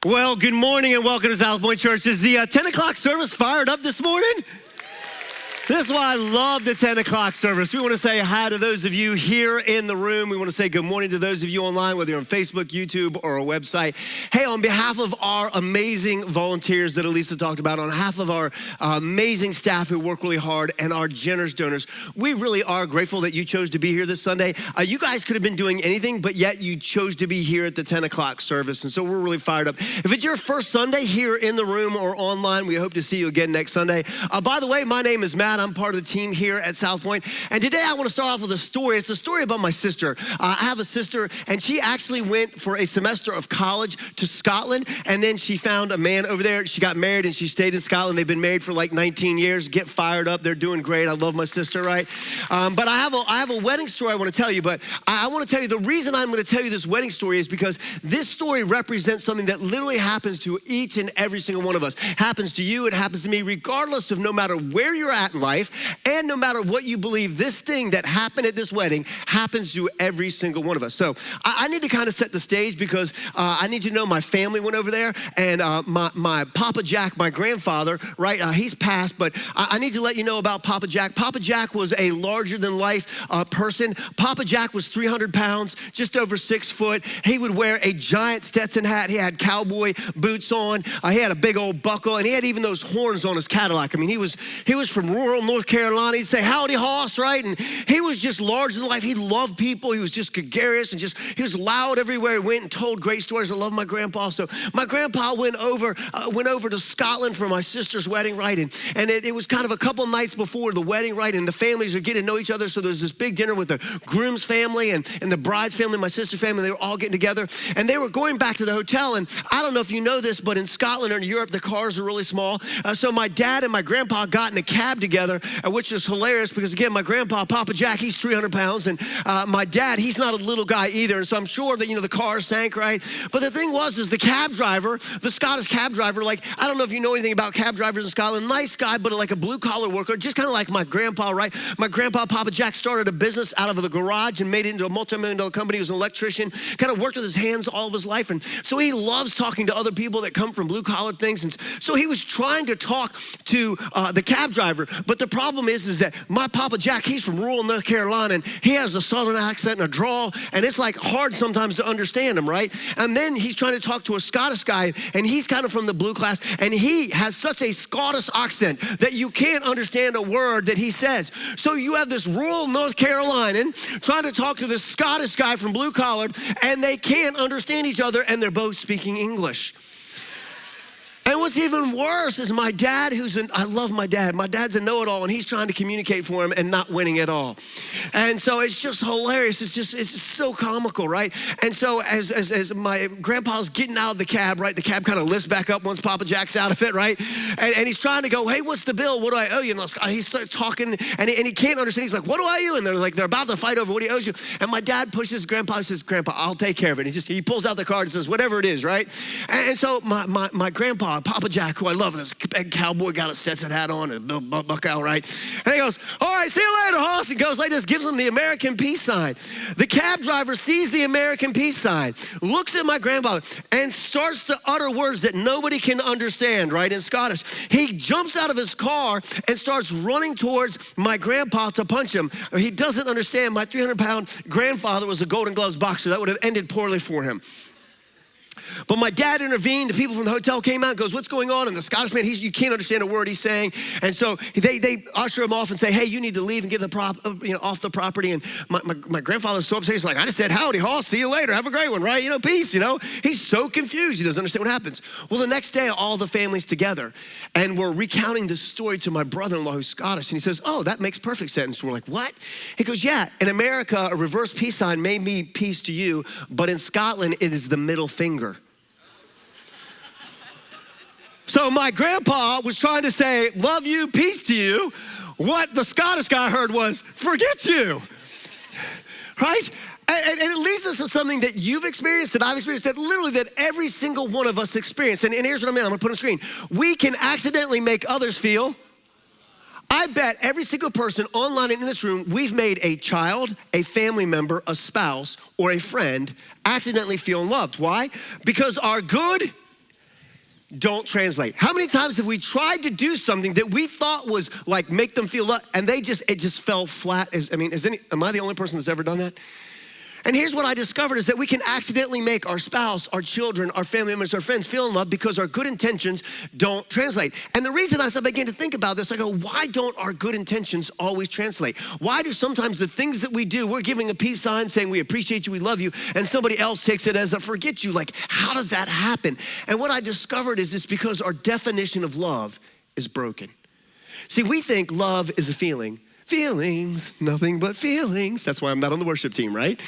Well, good morning and welcome to SouthPoint Church. Is the 10 o'clock service fired up this morning? This is why I love the 10 o'clock service. We want to say hi to those of you here in the room. We want to say good morning to those of you online, whether you're on Facebook, YouTube, or a website. Hey, on behalf of our amazing volunteers that Elisa talked about, on behalf of our amazing staff who work really hard and our generous donors, we really are grateful that you chose to be here this Sunday. You guys could have been doing anything, but yet you chose to be here at the 10 o'clock service, and so we're really fired up. If it's your first Sunday here in the room or online, we hope to see you again next Sunday. By the way, my name is Matt. I'm part of the team here at SouthPoint. And today I want to start off with a story. It's a story about my sister. I have a sister, and she actually went for a semester of college to Scotland, and then she found a man over there. She got married, and she stayed in Scotland. They've been married for like 19 years. Get fired up. They're doing great. I love my sister, right? But I have a wedding story I want to tell you, but I want to tell you the reason I'm going to tell you this wedding story is because this story represents something that literally happens to each and every single one of us. Happens to you. It happens to me, regardless of no matter where you're at in life, and no matter what you believe, this thing that happened at this wedding happens to every single one of us. So I need to kind of set the stage because I need you to know my family went over there, and my Papa Jack, my grandfather, right, he's passed, but I need to let you know about Papa Jack. Papa Jack was a larger-than-life person. Papa Jack was 300 pounds, just over 6 foot. He would wear a giant Stetson hat. He had cowboy boots on. He had a big old buckle, and he had even those horns on his Cadillac. I mean, he was from rural North Carolina. He'd say, "Howdy, hoss," right? And he was just larger than life. He loved people. He was just gregarious and he was loud everywhere he went and told great stories. I love my grandpa. So my grandpa went over to Scotland for my sister's wedding, right? And it was kind of a couple nights before the wedding, right? And the families are getting to know each other. So there's this big dinner with the groom's family and the bride's family, my sister's family. They were all getting together, and they were going back to the hotel. And I don't know if you know this, but in Scotland or in Europe, the cars are really small. So my dad and my grandpa got in a cab together, which is hilarious because, again, my grandpa, Papa Jack, he's 300 pounds, and my dad, he's not a little guy either, and so I'm sure that, the car sank, right? But the thing was the cab driver, the Scottish cab driver, like, I don't know if you know anything about cab drivers in Scotland, nice guy, but like a blue-collar worker, just kind of like my grandpa, right? My grandpa, Papa Jack, started a business out of the garage and made it into a multi-million-dollar company. He was an electrician, kind of worked with his hands all of his life, and so he loves talking to other people that come from blue-collar things, and so he was trying to talk to the cab driver, but the problem is that my Papa Jack, he's from rural North Carolina, and he has a southern accent and a drawl, and it's like hard sometimes to understand him, right? And then he's trying to talk to a Scottish guy, and he's kind of from the blue class, and he has such a Scottish accent that you can't understand a word that he says. So you have this rural North Carolinian trying to talk to this Scottish guy from blue collar, and they can't understand each other, and they're both speaking English. And what's even worse is my dad, I love my dad. My dad's a know-it-all, and he's trying to communicate for him and not winning at all. And so it's just hilarious. It's just so comical, right? And so as my grandpa's getting out of the cab, right? The cab kind of lifts back up once Papa Jack's out of it, right? And he's trying to go, "Hey, what's the bill? What do I owe you?" And he starts talking, and he can't understand. He's like, "What do I owe you?" And they're about to fight over what he owes you. And my dad pushes Grandpa and says, "Grandpa, I'll take care of it." He pulls out the card and says, "Whatever it is," right? And so my grandpa, Papa Jack, who I love, this big cowboy, got a Stetson hat on, a buckle, right? And he goes, "All right, see you later, hoss." And goes like this, gives him the American peace sign. The cab driver sees the American peace sign, looks at my grandfather, and starts to utter words that nobody can understand, right, in Scottish. He jumps out of his car and starts running towards my grandpa to punch him. He doesn't understand. My 300-pound grandfather was a Golden Gloves boxer. That would have ended poorly for him. But my dad intervened. The people from the hotel came out and goes, "What's going on?" And the Scottish man, you can't understand a word he's saying. And so they usher him off and say, "Hey, you need to leave and get off the property." And my grandfather's so upset. He's like, "I just said, howdy, hoss, see you later. Have a great one, right? Peace, He's so confused. He doesn't understand what happens. Well, the next day, all the family's together, and we're recounting this story to my brother-in-law who's Scottish. And he says, "Oh, that makes perfect sense." We're like, "What?" He goes, "Yeah, in America, a reverse peace sign may mean peace to you, but in Scotland, it is the middle finger." So my grandpa was trying to say, "Love you, peace to you." What the Scottish guy heard was, "Forget you," right? And it leads us to something that you've experienced, that I've experienced, that every single one of us experience. And here's what I'm gonna put on the screen. We can accidentally make others feel. I bet every single person online and in this room, we've made a child, a family member, a spouse, or a friend accidentally feel loved. Why? Because our good don't translate. How many times have we tried to do something that we thought was like make them feel love, and it just fell flat? Am I the only person that's ever done that? And here's what I discovered is that we can accidentally make our spouse, our children, our family members, our friends feel in love because our good intentions don't translate. And the reason I began to think about this, I go, why don't our good intentions always translate? Why do sometimes the things that we do, we're giving a peace sign saying we appreciate you, we love you, and somebody else takes it as a forget you? Like, how does that happen? And what I discovered is it's because our definition of love is broken. See, we think love is a feeling. Feelings, nothing but feelings. That's why I'm not on the worship team, right?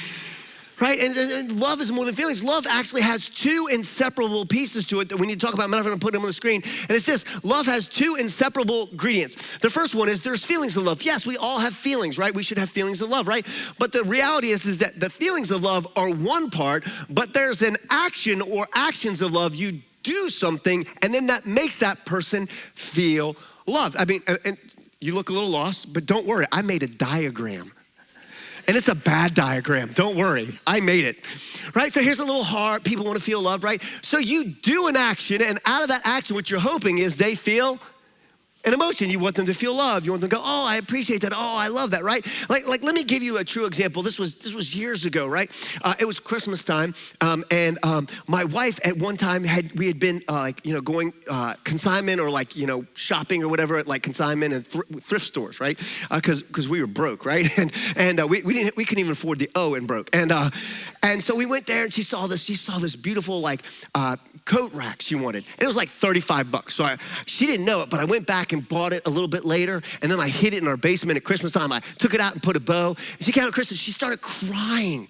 Right, and love is more than feelings. Love actually has two inseparable pieces to it that we need to talk about. I'm not going to put them on the screen. And it's this: love has two inseparable ingredients. The first one is there's feelings of love. Yes, we all have feelings, right? We should have feelings of love, right? But the reality is that the feelings of love are one part, but there's an action or actions of love. You do something, and then that makes that person feel loved. I mean, and you look a little lost, but don't worry. I made a diagram. And it's a bad diagram, don't worry, I made it, right? So here's a little heart, people wanna feel loved, right? So you do an action, and out of that action, what you're hoping is they feel an emotion. You want them to feel love. You want them to go, oh, I appreciate that. Oh, I love that, right? Like let me give you a true example. This was years ago, right? It was Christmas time, and my wife at one time we had been going consignment or shopping or whatever at consignment and thrift stores, right? Because we were broke, right? And we couldn't even afford the O in broke. And so we went there and she saw this beautiful coat rack she wanted. And it was like $35. So she didn't know it, but I went back and bought it a little bit later, and then I hid it in our basement at Christmas time. I took it out and put a bow. And she came out at Christmas, she started crying.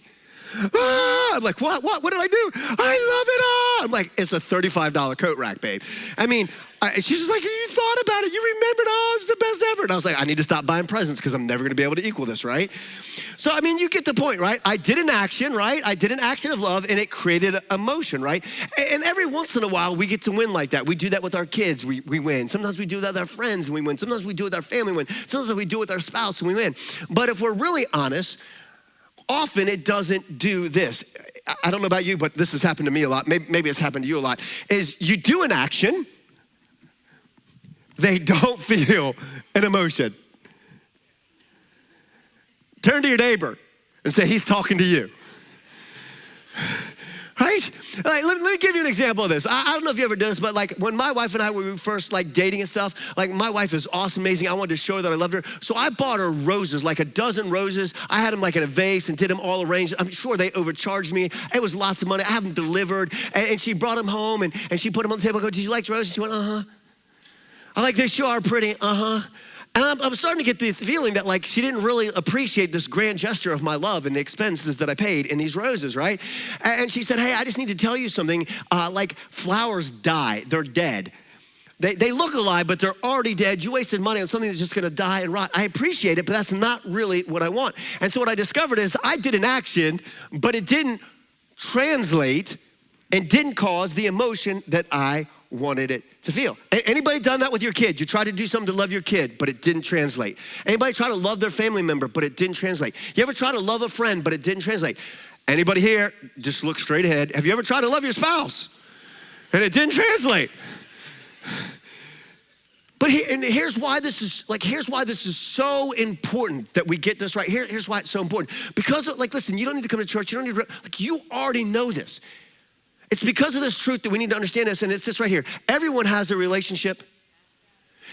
I'm like, what did I do? I love it all. I'm like, it's a $35 coat rack, babe. I mean, she's just like, you thought about it, you remembered, oh, it's the best ever. And I was like, I need to stop buying presents because I'm never gonna be able to equal this, right? So, I mean, you get the point, right? I did an action, right? I did an action of love, and it created emotion, right? And every once in a while, we get to win like that. We do that with our kids, we win. Sometimes we do that with our friends, and we win. Sometimes we do it with our family, and we win. Sometimes we do it with our spouse, and we win. But if we're really honest, often it doesn't do this. I don't know about you, but this has happened to me a lot. Maybe it's happened to you a lot. Is you do an action, they don't feel an emotion. Turn to your neighbor and say, he's talking to you. Right? Let me give you an example of this. I don't know if you ever done this, but when my wife and I were first dating and stuff, my wife is awesome, amazing. I wanted to show her that I loved her. So I bought her roses, a dozen roses. I had them in a vase and did them all arranged. I'm sure they overcharged me. It was lots of money. I have them delivered. And she brought them home and she put them on the table. I go, did you like the roses? She went, uh-huh. I like they sure are pretty, uh-huh. And I'm starting to get the feeling that she didn't really appreciate this grand gesture of my love and the expenses that I paid in these roses, right? And she said, hey, I just need to tell you something. Flowers die, they're dead. They look alive, but they're already dead. You wasted money on something that's just gonna die and rot. I appreciate it, but that's not really what I want. And so what I discovered is I did an action, but it didn't translate and didn't cause the emotion that I wanted it to feel. Anybody done that with your kid? You try to do something to love your kid, but it didn't translate. Anybody try to love their family member, but it didn't translate? You ever try to love a friend, but it didn't translate? Anybody here? Just look straight ahead. Have you ever tried to love your spouse and it didn't translate? But here's why this is so important that we get this right. Here's why it's so important. Because listen, you don't need to come to church. You don't need to, you already know this. It's because of this truth that we need to understand this, and it's this right here. Everyone has a relationship.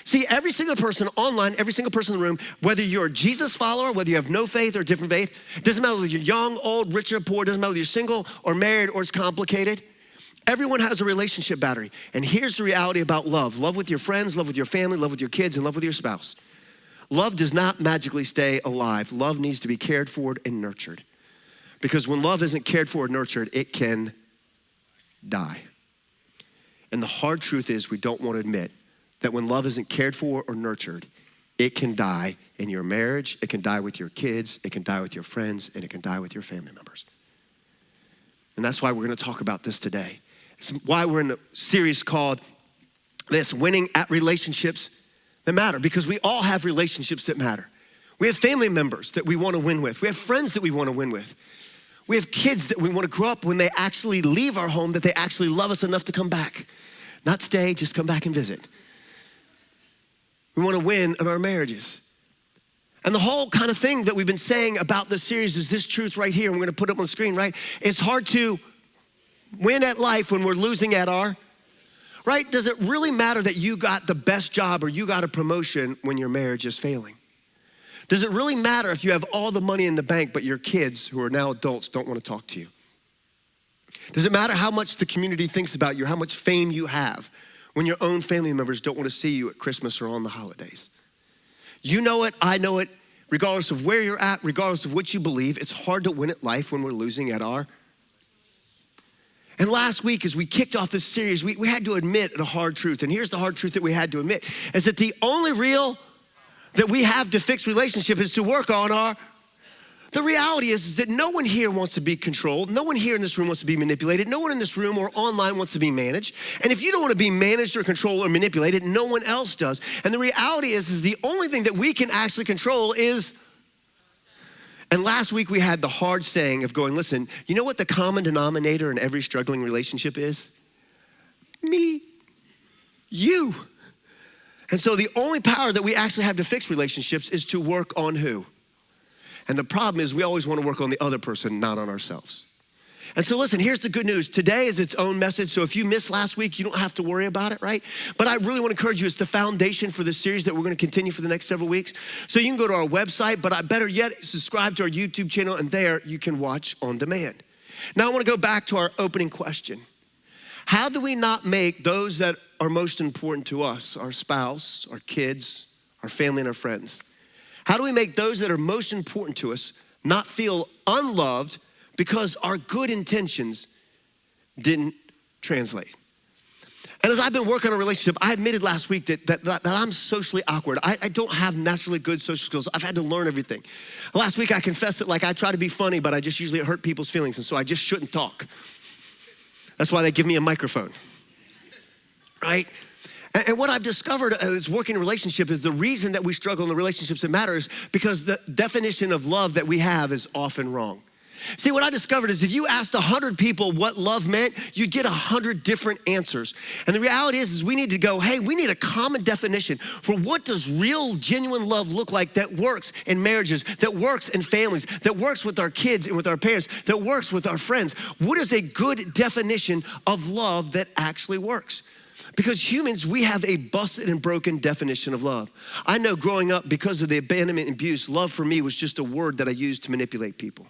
See, every single person online, every single person in the room, whether you're a Jesus follower, whether you have no faith or different faith, it doesn't matter whether you're young, old, rich or poor, it doesn't matter whether you're single or married or it's complicated. Everyone has a relationship battery. And here's the reality about love. Love with your friends, love with your family, love with your kids, and love with your spouse. Love does not magically stay alive. Love needs to be cared for and nurtured. Because when love isn't cared for or nurtured, it can die. And the hard truth is we don't want to admit that when love isn't cared for or nurtured, it can die in your marriage, it can die with your kids, it can die with your friends, and it can die with your family members. And that's why we're going to talk about this today. It's why we're in a series called this, Winning at Relationships That Matter, because we all have relationships that matter. We have family members that we want to win with. We have friends that we want to win with. We have kids that we want to grow up when they actually leave our home, that they actually love us enough to come back. Not stay, just come back and visit. We want to win in our marriages. And the whole kind of thing that we've been saying about this series is this truth right here. And we're going to put it up on the screen, right? It's hard to win at life when we're losing at our, right? Does it really matter that you got the best job or you got a promotion when your marriage is failing? Does it really matter if you have all the money in the bank, but your kids, who are now adults, don't want to talk to you? Does it matter how much the community thinks about you, how much fame you have, when your own family members don't want to see you at Christmas or on the holidays? You know it, I know it, regardless of where you're at, regardless of what you believe, it's hard to win at life when we're losing at our. And last week, as we kicked off this series, we had to admit a hard truth. And here's the hard truth that we had to admit, is that the only real that we have to fix relationship is to work on our. The reality is that no one here wants to be controlled. No one here in this room wants to be manipulated. No one in this room or online wants to be managed. And if you don't want to be managed or controlled or manipulated, no one else does. And the reality is the only thing that we can actually control is. And last week we had the hard saying of going, listen, you know what the common denominator in every struggling relationship is? Me, you. And so the only power that we actually have to fix relationships is to work on who? And the problem is we always want to work on the other person, not on ourselves. And so listen, here's the good news. Today is its own message. So if you missed last week, you don't have to worry about it, right? But I really want to encourage you. It's the foundation for this series that we're going to continue for the next several weeks. So you can go to our website, but better yet, subscribe to our YouTube channel, and there you can watch on demand. Now I want to go back to our opening question. How do we not make those that are most important to us, our spouse, our kids, our family, and our friends? How do we make those that are most important to us not feel unloved because our good intentions didn't translate? And as I've been working on a relationship, I admitted last week that I'm socially awkward. I don't have naturally good social skills. I've had to learn everything. Last week I confessed that I try to be funny, but I just usually hurt people's feelings, and so I just shouldn't talk. That's why they give me a microphone, right? And what I've discovered as working in a relationship is the reason that we struggle in the relationships that matters because the definition of love that we have is often wrong. See, what I discovered is if you asked 100 people what love meant, you'd get 100 different answers. And the reality is we need to go, hey, we need a common definition for what does real, genuine love look like that works in marriages, that works in families, that works with our kids and with our parents, that works with our friends. What is a good definition of love that actually works? Because humans, we have a busted and broken definition of love. I know growing up, because of the abandonment and abuse, love for me was just a word that I used to manipulate people.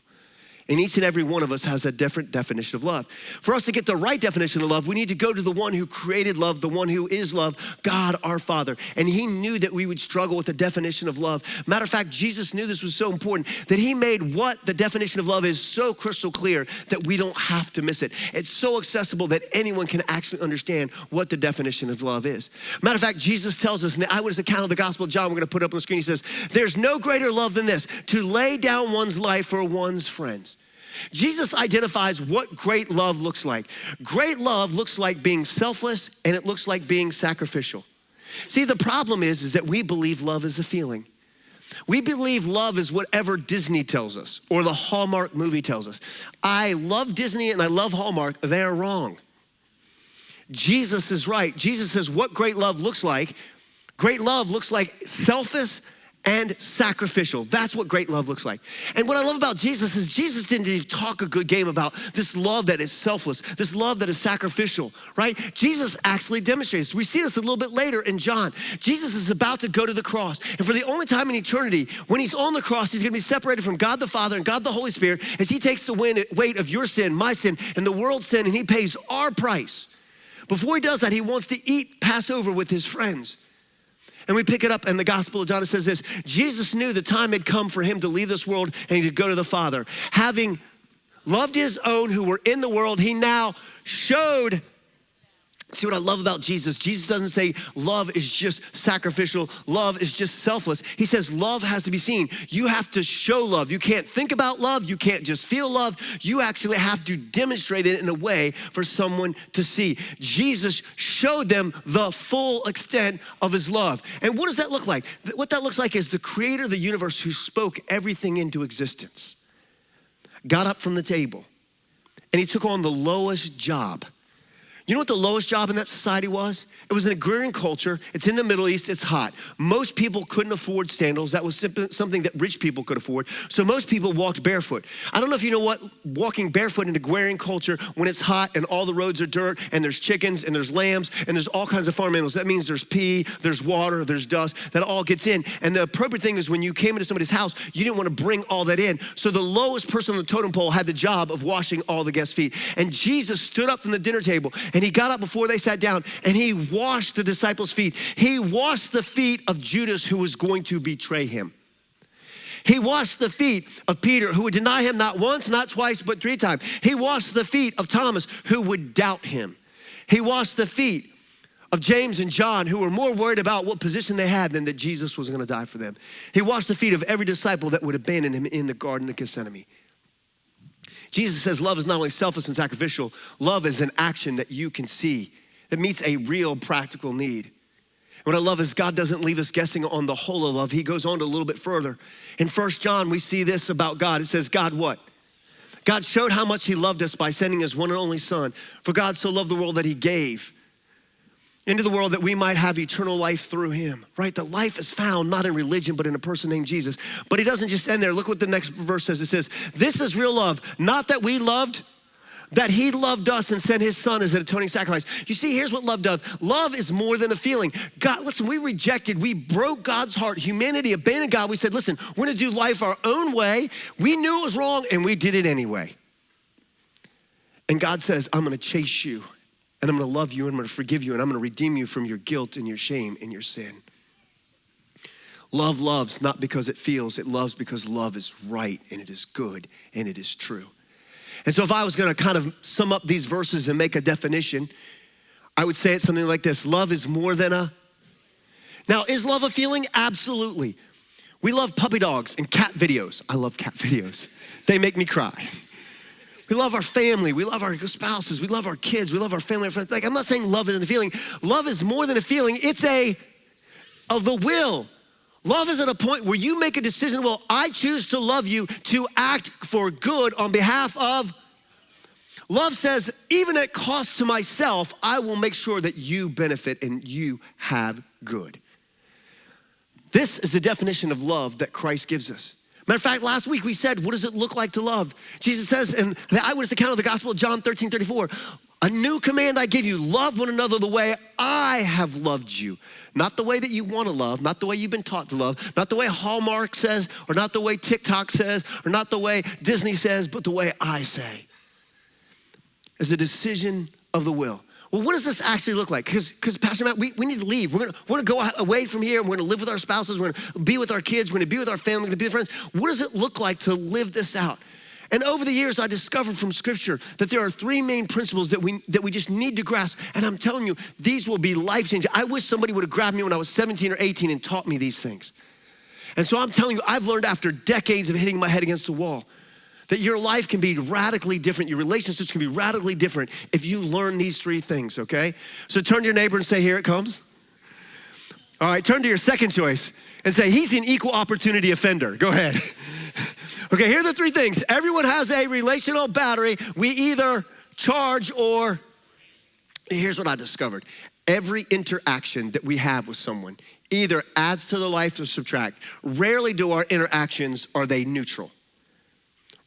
And each and every one of us has a different definition of love. For us to get the right definition of love, we need to go to the one who created love, the one who is love, God our Father. And he knew that we would struggle with the definition of love. Matter of fact, Jesus knew this was so important that he made what the definition of love is so crystal clear that we don't have to miss it. It's so accessible that anyone can actually understand what the definition of love is. Matter of fact, Jesus tells us in the eyewitness account of the Gospel of John, we're gonna put up on the screen, he says, there's no greater love than this, to lay down one's life for one's friends. Jesus identifies what great love looks like. Great love looks like being selfless, and it looks like being sacrificial. See, the problem is that we believe love is a feeling. We believe love is whatever Disney tells us or the Hallmark movie tells us. I love Disney and I love Hallmark. They're wrong. Jesus is right. Jesus says what great love looks like. Great love looks like selfless and sacrificial. That's what great love looks like. And what I love about Jesus is Jesus didn't even talk a good game about this love that is selfless, this love that is sacrificial, right? Jesus actually demonstrates. We see this a little bit later in John. Jesus is about to go to the cross. And for the only time in eternity, when he's on the cross, he's gonna be separated from God the Father and God the Holy Spirit as he takes the weight of your sin, my sin, and the world's sin, and he pays our price. Before he does that, he wants to eat Passover with his friends. And we pick it up in the Gospel of John. It says this, Jesus knew the time had come for him to leave this world and he could go to the Father. Having loved his own who were in the world, he now showed. See what I love about Jesus? Jesus doesn't say love is just sacrificial. Love is just selfless. He says love has to be seen. You have to show love. You can't think about love. You can't just feel love. You actually have to demonstrate it in a way for someone to see. Jesus showed them the full extent of his love. And what does that look like? What that looks like is the creator of the universe who spoke everything into existence, got up from the table, and he took on the lowest job. You know what the lowest job in that society was? It was an agrarian culture. It's in the Middle East. It's hot. Most people couldn't afford sandals. That was something that rich people could afford. So most people walked barefoot. I don't know if you know what walking barefoot in agrarian culture when it's hot and all the roads are dirt and there's chickens and there's lambs and there's all kinds of farm animals. That means there's pee, there's water, there's dust. That all gets in. And the appropriate thing is when you came into somebody's house, you didn't want to bring all that in. So the lowest person on the totem pole had the job of washing all the guests' feet. And Jesus stood up from the dinner table and he got up before they sat down and he washed the disciples' feet. He washed the feet of Judas, who was going to betray him. He washed the feet of Peter, who would deny him not once, not twice, but 3 times. He washed the feet of Thomas, who would doubt him. He washed the feet of James and John, who were more worried about what position they had than that Jesus was gonna die for them. He washed the feet of every disciple that would abandon him in the Garden of Gethsemane. Jesus says love is not only selfless and sacrificial, love is an action that you can see, that meets a real practical need. What I love is God doesn't leave us guessing on the whole of love. He goes on to a little bit further. In 1 John, we see this about God. It says, God what? God showed how much he loved us by sending his one and only son. For God so loved the world that he gave into the world that we might have eternal life through him, right? The life is found not in religion, but in a person named Jesus. But he doesn't just end there. Look what the next verse says. It says, this is real love, not that we loved, that he loved us and sent his son as an atoning sacrifice. You see, here's what love does. Love is more than a feeling. God, listen, we broke God's heart. Humanity abandoned God. We said, listen, we're gonna do life our own way. We knew it was wrong and we did it anyway. And God says, I'm gonna chase you and I'm gonna love you and I'm gonna forgive you and I'm gonna redeem you from your guilt and your shame and your sin. Love loves not because it feels, it loves because love is right and it is good and it is true. And so if I was gonna kind of sum up these verses and make a definition, I would say it something like this. Love is more than a, now is love a feeling? Absolutely. We love puppy dogs and cat videos. I love cat videos. They make me cry. We love our family, we love our spouses, we love our kids, we love our family, our friends. Like, I'm not saying love isn't a feeling. Love is more than a feeling, it's of the will. Love is at a point where you make a decision, well, I choose to love you, to act for good on behalf of. Love says, even at cost to myself, I will make sure that you benefit and you have good. This is the definition of love that Christ gives us. Matter of fact, last week we said, what does it look like to love? Jesus says in the eyewitness account of the gospel of John 13:34, a new command I give you, love one another the way I have loved you. Not the way that you want to love, not the way you've been taught to love, not the way Hallmark says, or not the way TikTok says, or not the way Disney says, but the way I say. It's a decision of the will. Well, what does this actually look like? Because Pastor Matt, we need to leave. We're gonna go away from here. We're gonna live with our spouses. We're gonna be with our kids. We're gonna be with our family. We're gonna be with friends. What does it look like to live this out? And over the years, I discovered from scripture that there are 3 main principles that we just need to grasp. And I'm telling you, these will be life-changing. I wish somebody would have grabbed me when I was 17 or 18 and taught me these things. And so I'm telling you, I've learned after decades of hitting my head against the wall that your life can be radically different. Your relationships can be radically different if you learn these 3 things, okay? So turn to your neighbor and say, here it comes. All right, turn to your second choice and say, he's an equal opportunity offender. Go ahead. Okay, here are the 3 things. Everyone has a relational battery. We either charge or, here's what I discovered. Every interaction that we have with someone either adds to their life or subtract. Rarely do our interactions, are they neutral?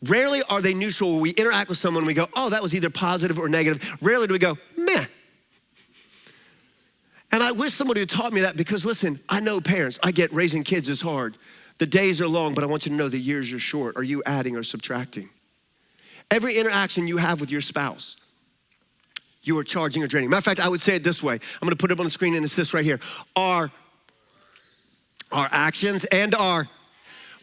Rarely are they neutral where we interact with someone and we go, oh, that was either positive or negative. Rarely do we go, meh. And I wish somebody had taught me that because listen, I know parents, I get raising kids is hard. The days are long, but I want you to know the years are short. Are you adding or subtracting? Every interaction you have with your spouse, you are charging or draining. Matter of fact, I would say it this way. I'm gonna put it up on the screen and it's this right here. Our actions and our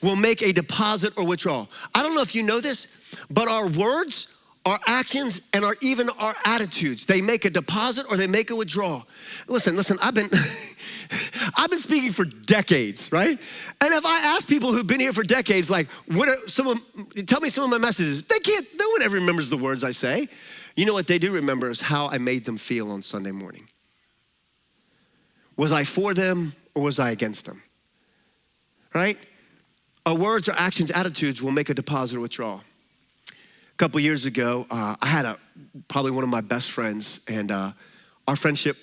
will make a deposit or withdrawal. I don't know if you know this, but our words, our actions, and even our attitudes, they make a deposit or they make a withdrawal. Listen, I've been speaking for decades, right? And if I ask people who've been here for decades, like, tell me some of my messages, no one ever remembers the words I say. You know what they do remember is how I made them feel on Sunday morning. Was I for them or was I against them? Right? Our words, our actions, attitudes will make a deposit or withdrawal. couple years ago, I had probably one of my best friends, and our friendship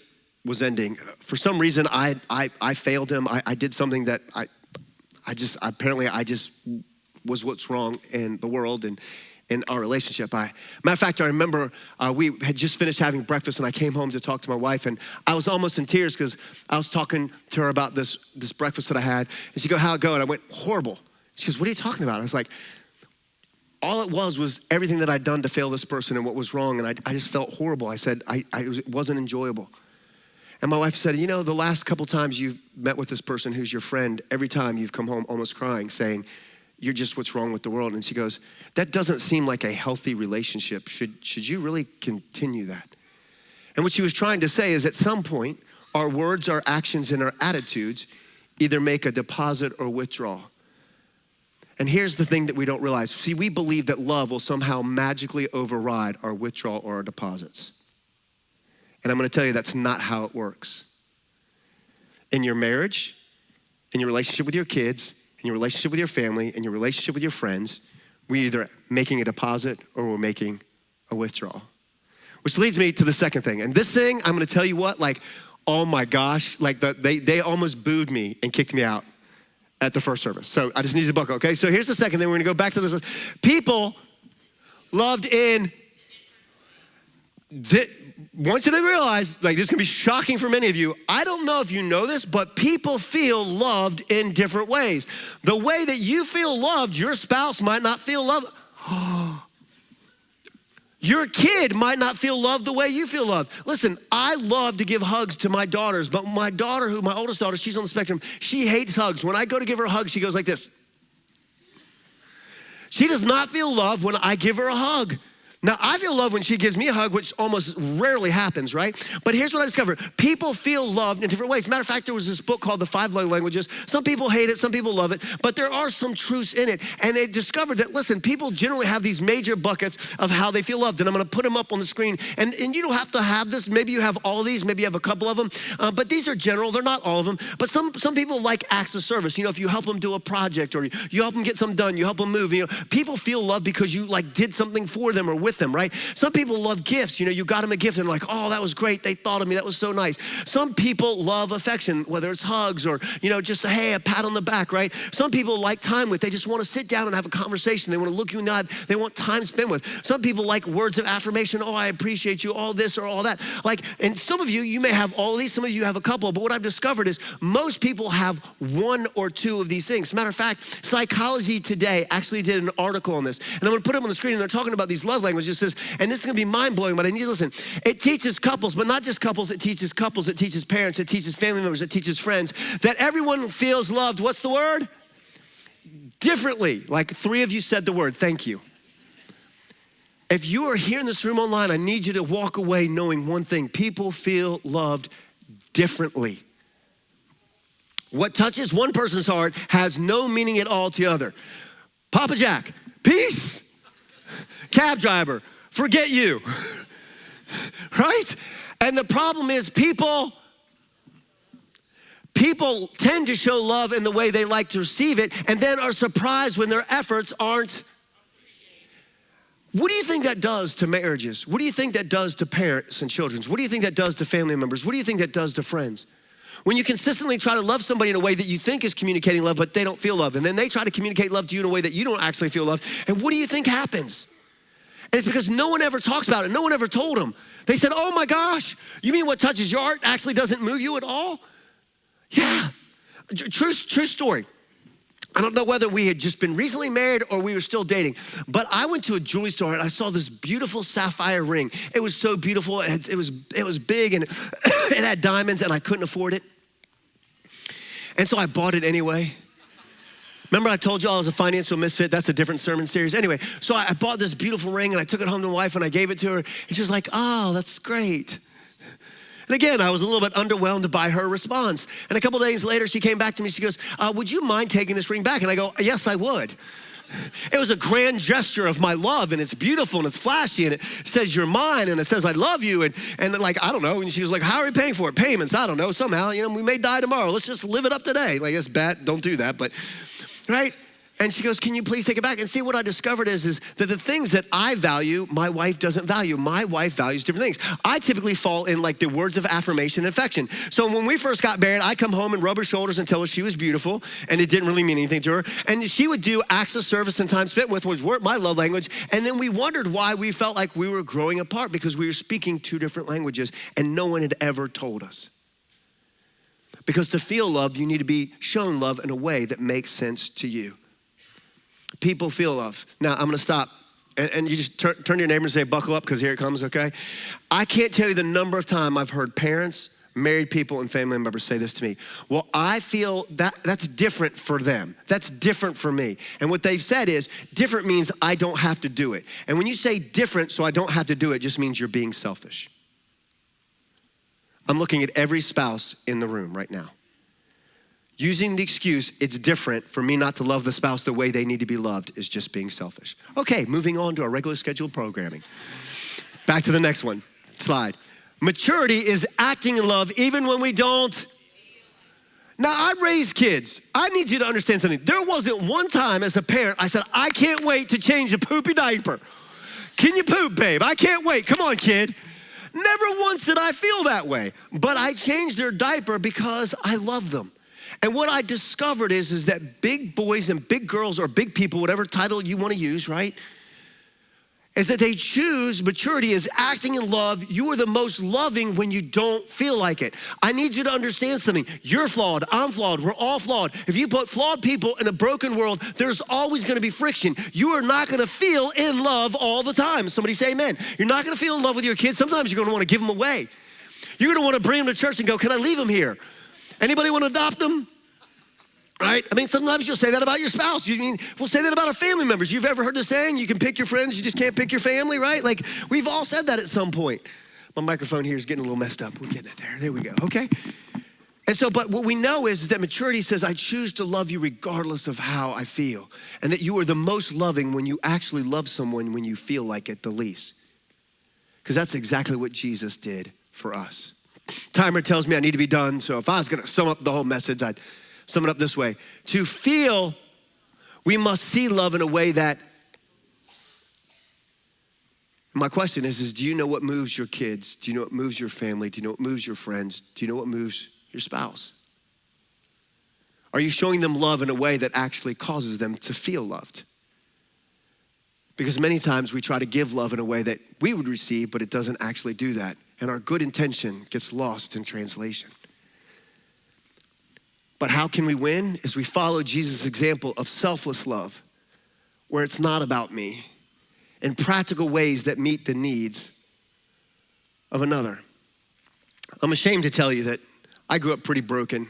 was ending. For some reason, I failed him. I did something that I just was what's wrong in the world and in our relationship. Matter of fact, I remember we had just finished having breakfast, and I came home to talk to my wife, and I was almost in tears because I was talking to her about this breakfast that I had, and she goes, "How'd it go?" And I went, "Horrible." She goes, "What are you talking about?" I was like, all it was everything that I'd done to fail this person and what was wrong, and I just felt horrible. I said, it wasn't enjoyable. And my wife said, "You know, the last couple times you've met with this person who's your friend, every time you've come home almost crying, saying, you're just what's wrong with the world." And she goes, "That doesn't seem like a healthy relationship. Should you really continue that?" And what she was trying to say is at some point, our words, our actions, and our attitudes either make a deposit or withdraw. And here's the thing that we don't realize. See, we believe that love will somehow magically override our withdrawal or our deposits. And I'm gonna tell you that's not how it works. In your marriage, in your relationship with your kids, in your relationship with your family, in your relationship with your friends, we're either making a deposit or we're making a withdrawal. Which leads me to the second thing. And this thing, I'm gonna tell you what, like, oh my gosh, like they almost booed me and kicked me out at the first service. So I just need to buckle, okay? So here's the second thing. We're gonna go back to this. People loved in, want you to realize, like, this is gonna be shocking for many of you. I don't know if you know this, but people feel loved in different ways. The way that you feel loved, your spouse might not feel loved. Your kid might not feel loved the way you feel loved. Listen, I love to give hugs to my daughters, but my daughter, my oldest daughter, she's on the spectrum, she hates hugs. When I go to give her a hug, she goes like this. She does not feel loved when I give her a hug. Now, I feel love when she gives me a hug, which almost rarely happens, right? But here's what I discovered. People feel loved in different ways. Matter of fact, there was this book called The 5 Love Languages. Some people hate it, some people love it, but there are some truths in it. And they discovered that, listen, people generally have these major buckets of how they feel loved. And I'm gonna put them up on the screen. And you don't have to have this. Maybe you have all of these, maybe you have a couple of them. But these are general, they're not all of them. But some people like acts of service. You know, if you help them do a project or you help them get something done, you help them move, you know, people feel loved because you like did something for them or with them, right? Some people love gifts. You know, you got them a gift and they're like, oh, that was great. They thought of me. That was so nice. Some people love affection, whether it's hugs or, you know, just, hey, a pat on the back, right? Some people like time with. They just want to sit down and have a conversation. They want to look you in the eye. They want time spent with. Some people like words of affirmation. Oh, I appreciate you, all this or all that. Like, and some of you may have all of these. Some of you have a couple. But what I've discovered is most people have one or two of these things. Matter of fact, Psychology Today actually did an article on this. And I'm going to put them on the screen. And they're talking about these love languages. It says, and this is gonna be mind-blowing, but I need you to listen. It teaches couples, but not just couples, it teaches parents, it teaches family members, it teaches friends, that everyone feels loved, what's the word? Differently. Like 3 of you said the word, thank you. If you are here in this room online, I need you to walk away knowing one thing. People feel loved differently. What touches one person's heart has no meaning at all to the other. Papa Jack, peace. Cab driver, forget you, right? And the problem is people tend to show love in the way they like to receive it and then are surprised when their efforts aren't. What do you think that does to marriages? What do you think that does to parents and children? What do you think that does to family members? What do you think that does to friends? When you consistently try to love somebody in a way that you think is communicating love, but they don't feel love, and then they try to communicate love to you in a way that you don't actually feel love, and what do you think happens? And it's because no one ever talks about it. No one ever told them. They said, oh my gosh, you mean what touches your heart actually doesn't move you at all? Yeah, true story. I don't know whether we had just been recently married or we were still dating, but I went to a jewelry store and I saw this beautiful sapphire ring. It was so beautiful. It was big and it had diamonds and I couldn't afford it. And so I bought it anyway. Remember I told you I was a financial misfit? That's a different sermon series. Anyway, so I bought this beautiful ring and I took it home to my wife and I gave it to her. And she was like, oh, that's great. And again, I was a little bit underwhelmed by her response. And a couple days later, she came back to me. She goes, would you mind taking this ring back? And I go, yes, I would. It was a grand gesture of my love, and it's beautiful, and it's flashy, and it says you're mine, and it says I love you, and like, I don't know. And she was like, how are we paying for it? Payments, I don't know. Somehow, you know, we may die tomorrow. Let's just live it up today. Like, it's bad, don't do that, but, right? And she goes, can you please take it back? And see, what I discovered is that the things that I value, my wife doesn't value. My wife values different things. I typically fall in like the words of affirmation and affection. So when we first got married, I'd come home and rub her shoulders and tell her she was beautiful, and it didn't really mean anything to her. And she would do acts of service and time spent with was my love language. And then we wondered why we felt like we were growing apart, because we were speaking two different languages and no one had ever told us. Because to feel love, you need to be shown love in a way that makes sense to you. People feel love. Now, I'm gonna stop, and you just turn to your neighbor and say, buckle up, because here it comes, okay? I can't tell you the number of times I've heard parents, married people, and family members say this to me. Well, I feel that's different for them. That's different for me. And what they've said is, different means I don't have to do it. And when you say different, so I don't have to do it, just means you're being selfish. I'm looking at every spouse in the room right now. Using the excuse, it's different for me not to love the spouse the way they need to be loved, is just being selfish. Okay, moving on to our regular scheduled programming. Back to the next one, slide. Maturity is acting in love even when we don't. Now, I raised kids. I need you to understand something. There wasn't one time as a parent I said, I can't wait to change a poopy diaper. Can you poop, babe? I can't wait. Come on, kid. Never once did I feel that way. But I changed their diaper because I love them. And what I discovered is that big boys and big girls, or big people, whatever title you want to use, right? Is that they choose maturity as acting in love. You are the most loving when you don't feel like it. I need you to understand something. You're flawed, I'm flawed, we're all flawed. If you put flawed people in a broken world, there's always gonna be friction. You are not gonna feel in love all the time. Somebody say amen. You're not gonna feel in love with your kids. Sometimes you're gonna wanna give them away. You're gonna wanna bring them to church and go, can I leave them here? Anybody wanna adopt them? Right? I mean, sometimes you'll say that about your spouse. We'll say that about our family members. You've ever heard the saying, you can pick your friends, you just can't pick your family, right? Like, we've all said that at some point. My microphone here is getting a little messed up. We're getting it there. There we go, okay? And so, but what we know is that maturity says, I choose to love you regardless of how I feel. And that you are the most loving when you actually love someone when you feel like it the least. Because that's exactly what Jesus did for us. Timer tells me I need to be done, so if I was gonna sum up the whole message, I'd sum it up this way. To feel, we must see love in a way that, my question is do you know what moves your kids? Do you know what moves your family? Do you know what moves your friends? Do you know what moves your spouse? Are you showing them love in a way that actually causes them to feel loved? Because many times we try to give love in a way that we would receive, but it doesn't actually do that. And our good intention gets lost in translation. But how can we win? Is we follow Jesus' example of selfless love, where it's not about me, in practical ways that meet the needs of another. I'm ashamed to tell you that I grew up pretty broken.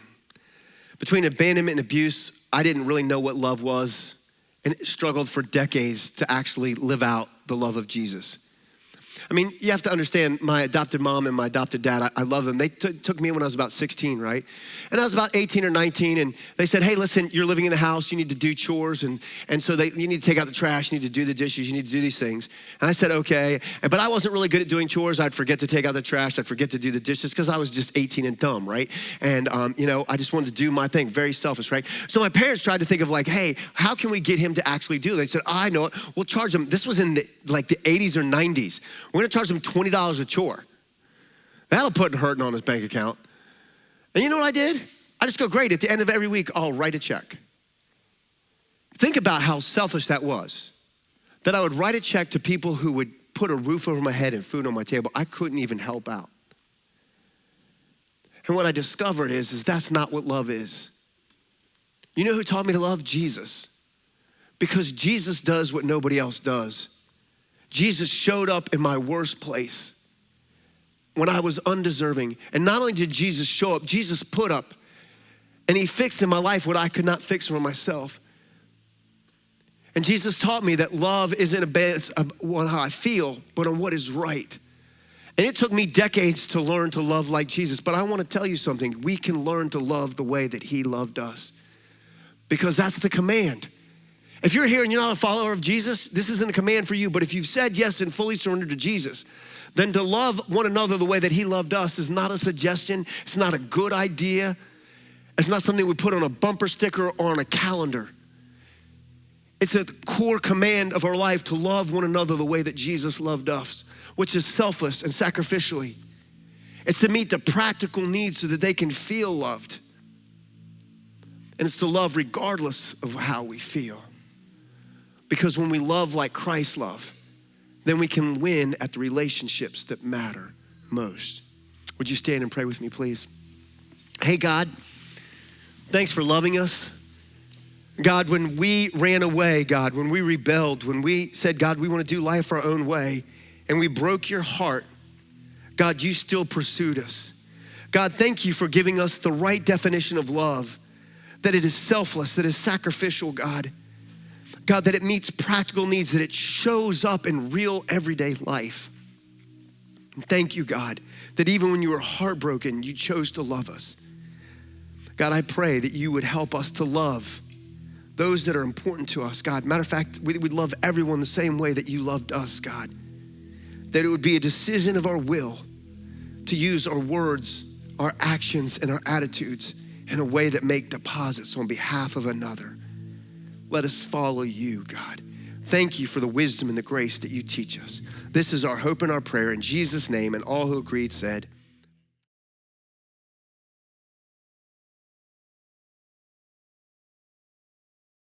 Between abandonment and abuse, I didn't really know what love was, and struggled for decades to actually live out the love of Jesus. I mean, you have to understand, my adopted mom and my adopted dad, I love them. They took me when I was about 16, right? And I was about 18 or 19, and they said, hey, listen, you're living in a house, you need to do chores, and so you need to take out the trash, you need to do the dishes, you need to do these things. And I said, okay, but I wasn't really good at doing chores. I'd forget to take out the trash, I'd forget to do the dishes, because I was just 18 and dumb, right? And I just wanted to do my thing, very selfish, right? So my parents tried to think of like, hey, how can we get him to actually do it? They said, I know it, we'll charge him. This was in the 80s or 90s. We're gonna charge him $20 a chore. That'll put hurting on his bank account. And you know what I did? I just go, great, at the end of every week, I'll write a check. Think about how selfish that was. That I would write a check to people who would put a roof over my head and food on my table. I couldn't even help out. And what I discovered is that's not what love is. You know who taught me to love? Jesus. Because Jesus does what nobody else does. Jesus showed up in my worst place when I was undeserving. And not only did Jesus show up, Jesus put up, and he fixed in my life what I could not fix for myself. And Jesus taught me that love isn't based on how I feel, but on what is right. And it took me decades to learn to love like Jesus. But I want to tell you something. We can learn to love the way that he loved us, because that's the command. If you're here and you're not a follower of Jesus, this isn't a command for you. But if you've said yes and fully surrendered to Jesus, then to love one another the way that he loved us is not a suggestion. It's not a good idea. It's not something we put on a bumper sticker or on a calendar. It's a core command of our life to love one another the way that Jesus loved us, which is selfless and sacrificially. It's to meet the practical needs so that they can feel loved. And it's to love regardless of how we feel. Because when we love like Christ loved, then we can win at the relationships that matter most. Would you stand and pray with me, please? Hey, God, thanks for loving us. God, when we ran away, God, when we rebelled, when we said, God, we want to do life our own way, and we broke your heart, God, you still pursued us. God, thank you for giving us the right definition of love, that it is selfless, that it is sacrificial, God. God, that it meets practical needs, that it shows up in real everyday life. And thank you, God, that even when you were heartbroken, you chose to love us. God, I pray that you would help us to love those that are important to us, God. Matter of fact, we would love everyone the same way that you loved us, God. That it would be a decision of our will to use our words, our actions, and our attitudes in a way that make deposits on behalf of another. Let us follow you, God. Thank you for the wisdom and the grace that you teach us. This is our hope and our prayer in Jesus' name, and all who agreed said,